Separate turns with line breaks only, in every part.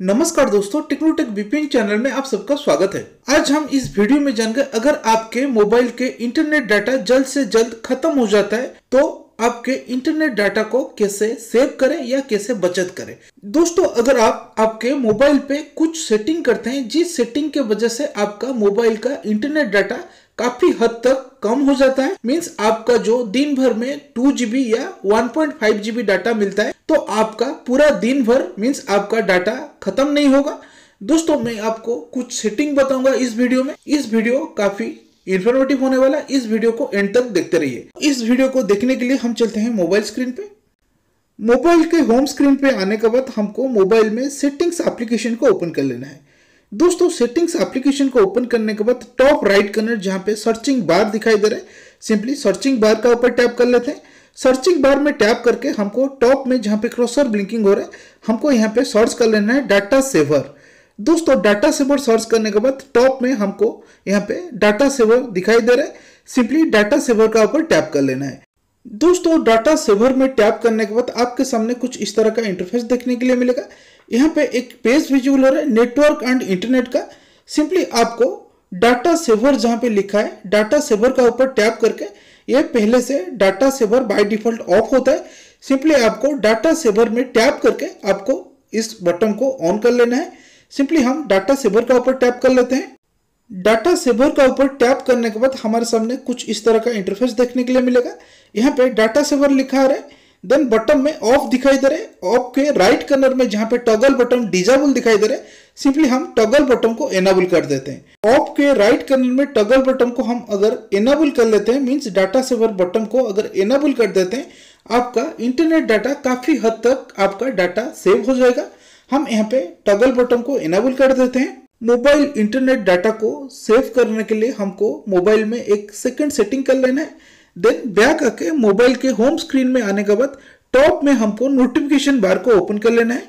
नमस्कार दोस्तों, Technotech BPN channel में आप सबका स्वागत है। आज हम इस वीडियो में जानेंगे अगर आपके मोबाइल के इंटरनेट डाटा जल्द से जल्द खत्म हो जाता है तो आपके इंटरनेट डाटा को कैसे सेव करें या कैसे बचत करें। दोस्तों, अगर आप आपके मोबाइल पे कुछ सेटिंग करते हैं जिस सेटिंग के वजह से आपका मोबाइल का इंटरनेट डाटा काफी हद तक कम हो जाता है, मीन्स आपका जो दिन भर में 2 GB या 1.5 GB डाटा मिलता है तो आपका पूरा दिन भर मीन्स आपका डाटा खत्म नहीं होगा। दोस्तों, मैं आपको कुछ सेटिंग बताऊंगा इस वीडियो में। इस वीडियो काफी इंफॉर्मेटिव होने वाला है, इस वीडियो को एंड तक देखते रहिए। इस वीडियो को देखने के लिए हम चलते हैं मोबाइल स्क्रीन पे। मोबाइल के होम स्क्रीन पे आने के बाद हमको मोबाइल में सेटिंग्स एप्लीकेशन को ओपन कर लेना है। दोस्तों, सेटिंग्स एप्लीकेशन को ओपन करने के बाद टॉप राइट कॉर्नर जहां पे सर्चिंग बार दिखाई दे रहा है, सिंपली सर्चिंग बार का ऊपर टैप कर लेते हैं। सर्चिंग बार में टैप करके हमको टॉप में जहां पे क्रॉसर ब्लिंकिंग हो रहा है हमको यहाँ पे सर्च कर लेना है डाटा सेवर। दोस्तों, डाटा सेवर सर्च करने के बाद टॉप में हमको यहाँ पे डाटा सेवर दिखाई दे रहा है, सिंपली डाटा सेवर का ऊपर टैप कर लेना है। दोस्तों, डाटा सेवर में टैप करने के बाद आपके सामने कुछ इस तरह का इंटरफेस देखने के लिए मिलेगा। यहाँ पे एक पेज विजुअल हो रहा है नेटवर्क एंड इंटरनेट का। सिंपली आपको डाटा सेवर जहां पे लिखा है डाटा सेवर का ऊपर टैप करके, ये पहले से data saver by default off होता है, सिंपली आपको डाटा सेवर में टैप करके आपको इस बटन को ऑन कर लेना है। सिंपली हम डाटा सेवर का ऊपर टैप कर लेते हैं। डाटा सेवर का ऊपर टैप करने के बाद हमारे सामने कुछ इस तरह का इंटरफेस देखने के लिए मिलेगा। यहाँ पे डाटा सेवर लिखा है, देन बटन में ऑफ दिखाई दे रहे हैं। ऑफ के राइट कॉर्नर में जहां पे टॉगल बटन डिसेबल दिखाई दे रहे हैं, सिंपली हम टॉगल बटन को एनेबल कर देते हैं। ऑफ के राइट कॉर्नर में टॉगल बटन को हम अगर एनेबल कर लेते हैं, मींस डाटा सेवर बटन को अगर एनेबल कर देते हैं, आपका इंटरनेट डाटा काफी हद तक आपका डाटा सेव हो जाएगा। हम यहाँ पे टॉगल बटन को एनेबल कर देते हैं। मोबाइल इंटरनेट डाटा को सेव करने के लिए हमको मोबाइल में एक सेकंड सेटिंग कर लेना है। देन बैक आके मोबाइल के होम स्क्रीन में आने के बाद टॉप में हमको नोटिफिकेशन बार को ओपन कर लेना है।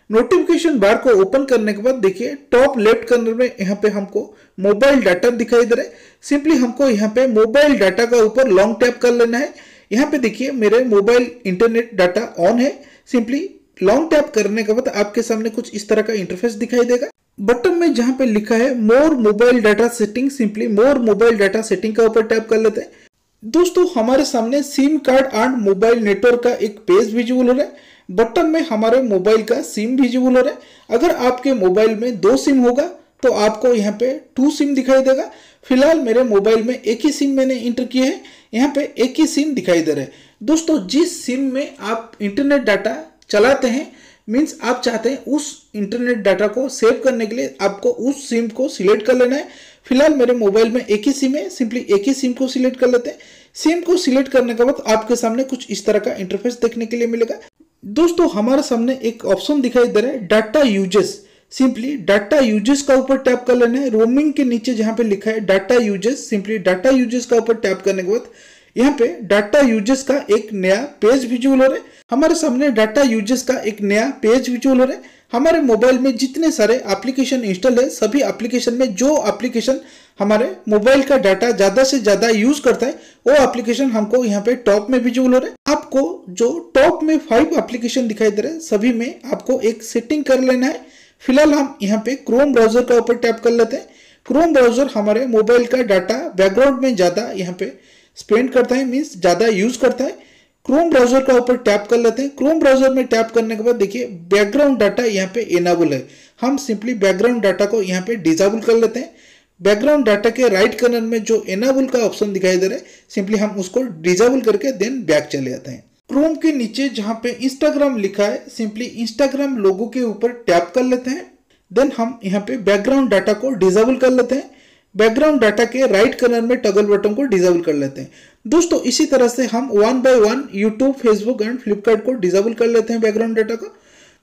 नोटिफिकेशन बार को ओपन करने के बाद देखिए टॉप लेफ्ट कॉर्नर में यहाँ पे हमको मोबाइल डाटा दिखाई दे रहा है। सिंपली हमको यहाँ पे मोबाइल डाटा का ऊपर लॉन्ग टैप कर लेना है। यहाँ पे देखिए मेरे मोबाइल इंटरनेट डाटा ऑन है। सिंपली लॉन्ग टैप करने के बाद आपके सामने कुछ इस तरह का इंटरफेस दिखाई देगा। बटन में जहां पे लिखा है मोर मोबाइल डाटा सेटिंग, सिंपली मोर मोबाइल डाटा सेटिंग का ऊपर टैप कर लेते हैं। दोस्तों, हमारे सामने SIM card and mobile network का एक पेज विजुअल हो रहा है। बटन में हमारे मोबाइल का सिम विजुअल हो रहा है। अगर आपके मोबाइल में 2 सिम होगा तो आपको यहाँ पे 2 सिम दिखाई देगा। फिलहाल मेरे मोबाइल में एक ही सिम मैंने इंटर किया है, यहाँ पे एक ही सिम दिखाई दे रहा है। दोस्तों, जिस सिम में आप इंटरनेट डाटा चलाते हैं, मीन्स आप चाहते हैं उस इंटरनेट डाटा को सेव करने के लिए आपको उस सिम को सिलेक्ट कर लेना है। फिलहाल मेरे मोबाइल में एक ही सिम है, सिंपली एक ही सिम को सिलेक्ट कर लेते हैं। सिम को सिलेक्ट करने के बाद आपके सामने कुछ इस तरह का इंटरफेस देखने के लिए मिलेगा। दोस्तों, हमारे सामने एक ऑप्शन दिखाई दे रहा है data uses. Simply data uses का ऊपर टैप कर लेना है। रोमिंग के नीचे जहां पे लिखा है data uses, simply data uses का ऊपर टैप करने के बाद यहाँ पे डाटा यूजेस का एक नया पेज विजुअल हो रहा है। हमारे सामने डाटा यूजेस का एक नया पेज विजुअल हो रहा है। हमारे मोबाइल में जितने सारे एप्लीकेशन इंस्टॉल है, सभी एप्लीकेशन में जो एप्लीकेशन हमारे मोबाइल का डाटा ज्यादा से ज्यादा यूज करता है वो एप्लीकेशन हमको यहाँ पे टॉप में विजुअल हो रहा है। आपको जो टॉप में 5 एप्लीकेशन दिखाई दे रहे हैं, सभी में आपको एक सेटिंग कर लेना है। फिलहाल हम यहाँ पे क्रोम ब्राउजर का ऊपर टैप कर लेते हैं। क्रोम ब्राउजर हमारे मोबाइल का डाटा बैकग्राउंड में ज्यादा यहाँ पे स्पेंड करता है, मीन्स ज्यादा यूज करता है। क्रोम ब्राउजर का ऊपर टैप कर लेते हैं। क्रोम ब्राउजर में टैप करने के बाद देखिए बैकग्राउंड डाटा यहाँ पे एनेबल है। हम सिंपली बैकग्राउंड डाटा को यहाँ पे डिसेबल कर लेते हैं। बैकग्राउंड डाटा के राइट कॉर्नर में जो एनेबल का ऑप्शन दिखाई दे रहा है, सिंपली हम उसको डिसेबल करके देन बैक चले जाते हैं। क्रोम के नीचे जहां पे इंस्टाग्राम लिखा है, सिंपली इंस्टाग्राम लोगो के ऊपर टैप कर लेते हैं। देन हम यहाँ पे बैकग्राउंड डाटा को डिसेबल कर लेते हैं। बैकग्राउंड डाटा के राइट कॉर्नर में टॉगल बटन को डिसेबल कर लेते हैं। दोस्तों, इसी तरह से हम 1 by 1 YouTube, Facebook and Flipkart को डिसेबल कर लेते हैं बैकग्राउंड डाटा को।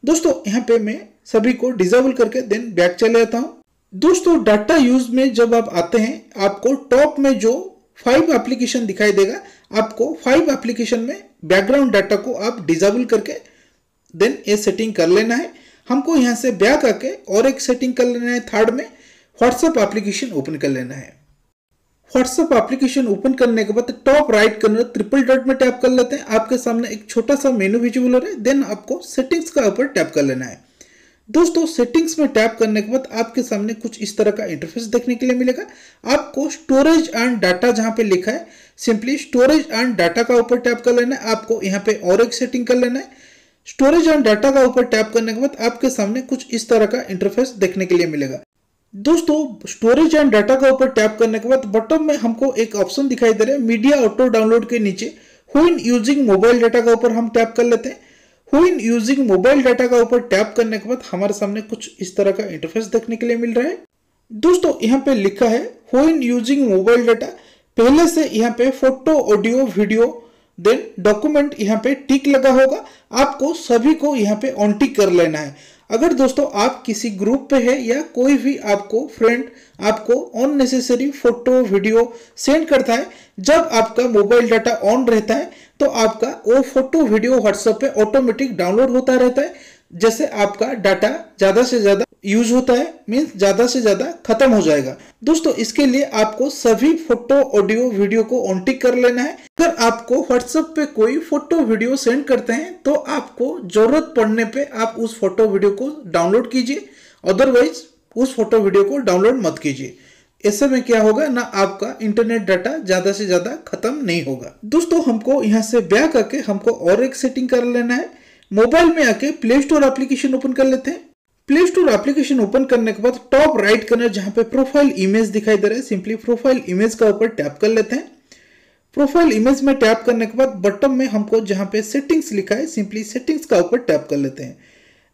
दोस्तों, यहाँ पे मैं सभी को डिसेबल करके देन बैक चले जाता हूँ। दोस्तों, डाटा यूज में जब आप आते हैं, आपको टॉप में जो 5 एप्लीकेशन दिखाई देगा, आपको 5 एप्लीकेशन में बैकग्राउंड डाटा को आप डिसेबल करके देन ये सेटिंग कर लेना है। हमको यहाँ से बैक आके और एक सेटिंग कर लेना है। थर्ड में व्हाट्सएप एप्लीकेशन ओपन कर लेना है। व्हाट्सएप एप्लीकेशन ओपन करने के बाद top right corner triple dot में टैप कर लेते हैं। आपके सामने एक छोटा सा मेनू विजुअल हो रहा है। देन आपको सेटिंग्स का ऊपर टैप कर लेना है। दोस्तों सेटिंग्स में टैप करने के बाद आपके सामने कुछ इस तरह का इंटरफेस देखने के लिए मिलेगा। आपको स्टोरेज एंड डाटा जहां पे लिखा है सिंपली स्टोरेज एंड डाटा का ऊपर टैप कर लेना है। आपको यहाँ पे और एक सेटिंग कर लेना है। स्टोरेज एंड डाटा का ऊपर टैप करने के बाद आपके सामने कुछ इस तरह का इंटरफेस देखने के लिए मिलेगा। दोस्तों स्टोरेज एंड डाटा का ऊपर टैप करने के बाद बॉटम में हमको एक ऑप्शन दिखाई दे रहा है मीडिया ऑटो डाउनलोड के नीचे व्हेन यूजिंग मोबाइल डाटा का ऊपर हम टैप कर लेते हैं। व्हेन यूजिंग मोबाइल डाटा का ऊपर टैप करने के बाद हमारे सामने कुछ इस तरह का इंटरफेस देखने के लिए मिल रहा है। दोस्तों यहाँ पे लिखा है व्हेन यूजिंग मोबाइल डाटा, पहले से यहाँ पे photo audio video then document यहाँ पे टिक लगा होगा। आपको सभी को यहाँ पे ऑन टिक कर लेना है। अगर दोस्तों आप किसी ग्रुप पे है या कोई भी आपको फ्रेंड आपको अननेसेसरी फोटो वीडियो सेंड करता है, जब आपका मोबाइल डाटा ऑन रहता है तो आपका वो फोटो वीडियो व्हाट्सएप पे ऑटोमेटिक डाउनलोड होता रहता है। जैसे आपका डाटा ज्यादा से ज्यादा यूज होता है मीन्स ज्यादा से ज्यादा खत्म हो जाएगा। दोस्तों इसके लिए आपको सभी फोटो ऑडियो वीडियो को ऑन टिक कर लेना है। अगर आपको व्हाट्सएप पे कोई फोटो वीडियो सेंड करते हैं तो आपको जरूरत पड़ने पे आप उस फोटो वीडियो को डाउनलोड कीजिए, अदरवाइज उस फोटो वीडियो को डाउनलोड मत कीजिए। ऐसे में क्या होगा ना, आपका इंटरनेट डाटा ज्यादा से ज्यादा खत्म नहीं होगा। दोस्तों हमको यहाँ से बैक आके हमको और एक सेटिंग कर लेना है। मोबाइल में आके प्ले स्टोर एप्लीकेशन ओपन कर लेते हैं। प्ले स्टोर एप्लीकेशन ओपन करने के बाद टॉप राइट कॉर्नर जहां पे प्रोफाइल इमेज दिखाई दे रहा है सिंपली प्रोफाइल इमेज का ऊपर टैप कर लेते हैं। प्रोफाइल इमेज में टैप करने के बाद बॉटम में हमको जहां पे सेटिंग्स लिखा है सिंपली सेटिंग्स का ऊपर टैप कर लेते हैं।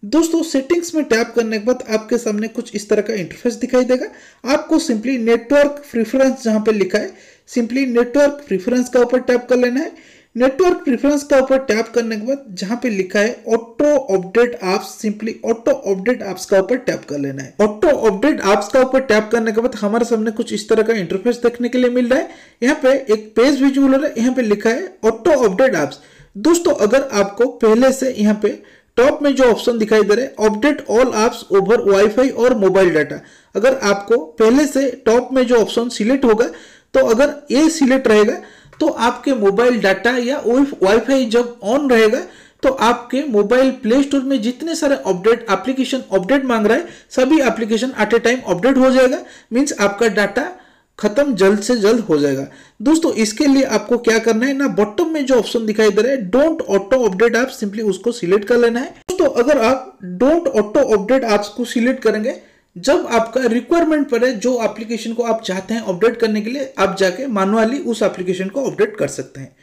दोस्तों सेटिंग्स में टैप करने के बाद आपके सामने कुछ इस तरह का इंटरफेस दिखाई देगा। आपको सिंपली नेटवर्क प्रेफरेंस जहां पे लिखा है सिंपली नेटवर्क प्रेफरेंस का ऊपर टैप कर लेना है। नेटवर्क प्रेफरेंस का ऊपर टैप करने के बाद जहां पे लिखा है auto update apps simply auto update apps का ऊपर टैप कर लेना है। ऑटो अपडेट एप्स का ऊपर टैप करने के बाद हमारे सामने कुछ इस तरह का इंटरफेस देखने के लिए मिल रहा है। यहाँ पे एक पेज विजुअल हो रहा है, यहाँ पे लिखा है ऑटो अपडेट एप्स। दोस्तों अगर आपको पहले से यहाँ पे टॉप में जो ऑप्शन दिखाई दे रहा है update all apps over wifi और मोबाइल डाटा, अगर आपको पहले से टॉप में जो ऑप्शन सिलेक्ट होगा तो अगर ये सिलेक्ट रहेगा तो आपके मोबाइल डाटा या वाईफाई जब ऑन रहेगा तो आपके मोबाइल प्ले स्टोर में जितने सारे अपडेट एप्लीकेशन अपडेट मांग रहा है सभी application at A time update हो जाएगा। मींस आपका डाटा खत्म जल्द से जल्द हो जाएगा। दोस्तों इसके लिए आपको क्या करना है ना, बॉटम में जो ऑप्शन दिखाई दे रहा है don't auto update app simply उसको सिलेक्ट कर लेना है। दोस्तों अगर आप डोंट ऑटो अपडेट ऐप्स को सिलेक्ट करेंगे, जब आपका रिक्वायरमेंट पड़े जो एप्लीकेशन को आप चाहते हैं अपडेट करने के लिए, आप जाके मैन्युअली उस एप्लीकेशन को अपडेट कर सकते हैं।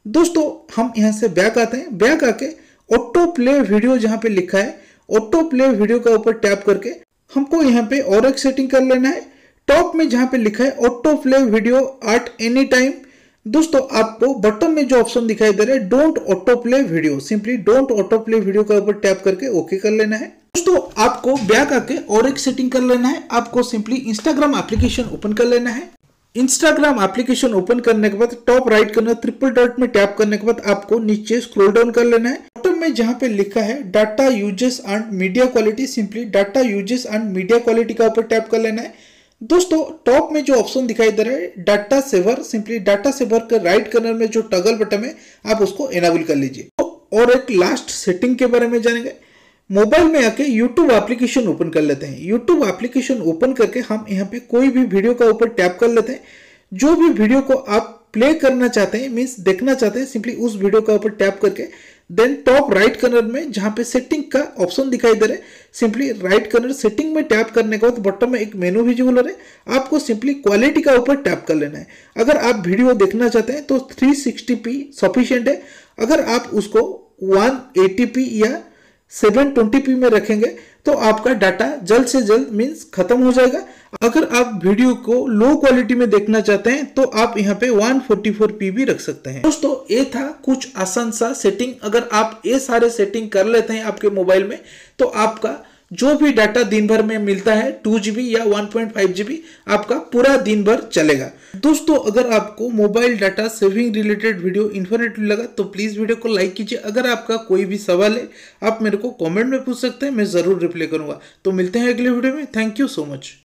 दोस्तों हम यहां से बैक आते हैं। बैक आके ऑटो प्ले वीडियो जहां पे लिखा है ऑटो प्ले वीडियो का ऊपर टैप करके हमको यहाँ पे और एक सेटिंग कर लेना है। टॉप में जहां पे लिखा है auto play video at any time, दोस्तों आपको बॉटम में जो ऑप्शन दिखाई दे रहा है don't auto play video simply don't auto play video का ऊपर टैप करके ओके कर लेना है। दोस्तों आपको बैक आके और एक सेटिंग कर लेना है। आपको सिंपली इंस्टाग्राम एप्लीकेशन ओपन कर लेना है। इंस्टाग्राम एप्लीकेशन ओपन करने के बाद top right corner triple dot में टैप करने के बाद आपको नीचे स्क्रॉल डाउन कर लेना है। बॉटम में जहां पे लिखा है data uses and media quality simply data uses and media quality का ऊपर टैप कर लेना है। दोस्तों टॉप में जो ऑप्शन दिखाई दे रहा है data saver simply data saver के राइट कॉर्नर में जो टॉगल बटन है आप उसको इनेबल कर लीजिए। और एक लास्ट सेटिंग के बारे में जानेंगे। मोबाइल में आके YouTube एप्लीकेशन ओपन कर लेते हैं। YouTube एप्लीकेशन ओपन करके हम यहाँ पे कोई भी वीडियो का ऊपर टैप कर लेते हैं। जो भी वीडियो को आप प्ले करना चाहते हैं मीन्स देखना चाहते हैं सिंपली उस वीडियो का ऊपर टैप करके देन टॉप राइट कॉर्नर में जहां पे सेटिंग का ऑप्शन दिखाई दे रहा है सिंपली राइट कॉर्नर सेटिंग में टैप करने के बाद बॉटम में एक मेनू विजिबल हो रहा है। आपको सिंपली क्वालिटी का ऊपर टैप कर लेना है। अगर आप वीडियो देखना चाहते हैं तो 360p सफिशिएंट है। अगर आप उसको 180p या 720p में रखेंगे तो आपका डाटा जल्द से जल्द मीन्स खत्म हो जाएगा। अगर आप वीडियो को लो क्वालिटी में देखना चाहते हैं तो आप यहाँ पे 144p भी रख सकते हैं। दोस्तों ये था कुछ आसान सा सेटिंग। अगर आप ये सारे सेटिंग कर लेते हैं आपके मोबाइल में तो आपका जो भी डाटा दिन भर में मिलता है 2GB या 1.5GB आपका पूरा दिन भर चलेगा। दोस्तों अगर आपको mobile data saving related video informative लगा तो प्लीज वीडियो को लाइक कीजिए। अगर आपका कोई भी सवाल है आप मेरे को कमेंट में पूछ सकते हैं, मैं जरूर रिप्लाई करूंगा। तो मिलते हैं अगले वीडियो में। Thank you so much.